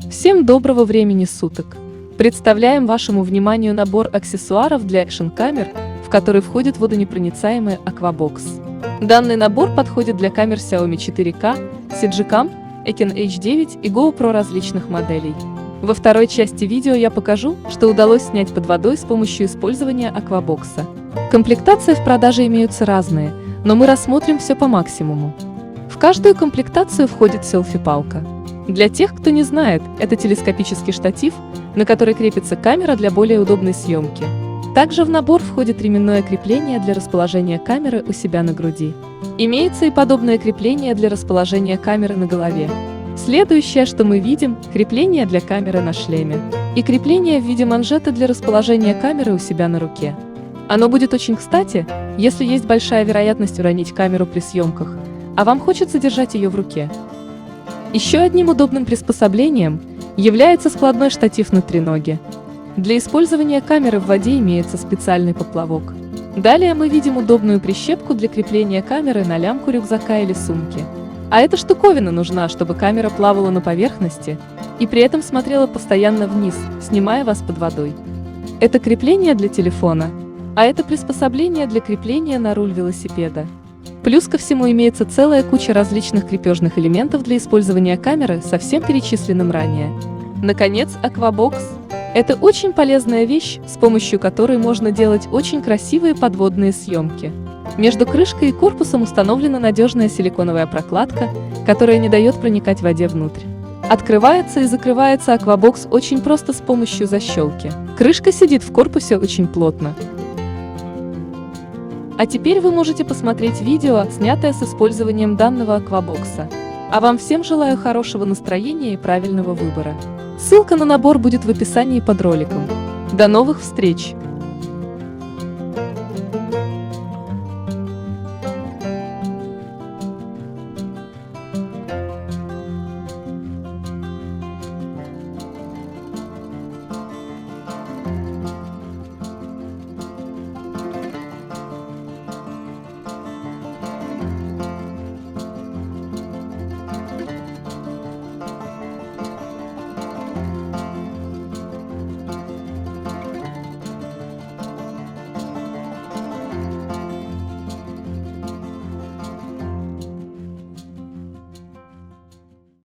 Всем доброго времени суток! Представляем вашему вниманию набор аксессуаров для экшн-камер, в который входит водонепроницаемый Aquabox. Данный набор подходит для камер Xiaomi 4K, CGCam, Eken H9 и GoPro различных моделей. Во второй части видео я покажу, что удалось снять под водой с помощью использования Aquabox. Комплектации в продаже имеются разные, но мы рассмотрим все по максимуму. В каждую комплектацию входит селфи-палка. Для тех, кто не знает, это телескопический штатив, на который крепится камера для более удобной съемки. Также в набор входит ременное крепление для расположения камеры у себя на груди. Имеется и подобное крепление для расположения камеры на голове. Следующее, что мы видим, крепление для камеры на шлеме. И крепление в виде манжета для расположения камеры у себя на руке. Оно будет очень кстати, если есть большая вероятность уронить камеру при съемках, а вам хочется держать ее в руке. Еще одним удобным приспособлением является складной штатив на треноге. Для использования камеры в воде имеется специальный поплавок. Далее мы видим удобную прищепку для крепления камеры на лямку рюкзака или сумки. А эта штуковина нужна, чтобы камера плавала на поверхности и при этом смотрела постоянно вниз, снимая вас под водой. Это крепление для телефона, а это приспособление для крепления на руль велосипеда. Плюс ко всему имеется целая куча различных крепежных элементов для использования камеры со всем перечисленным ранее. Наконец, Aquabox – это очень полезная вещь, с помощью которой можно делать очень красивые подводные съемки. Между крышкой и корпусом установлена надежная силиконовая прокладка, которая не дает проникать воде внутрь. Открывается и закрывается Aquabox очень просто с помощью защелки. Крышка сидит в корпусе очень плотно. А теперь вы можете посмотреть видео, снятое с использованием данного Aquabox. А вам всем желаю хорошего настроения и правильного выбора. Ссылка на набор будет в описании под роликом. До новых встреч!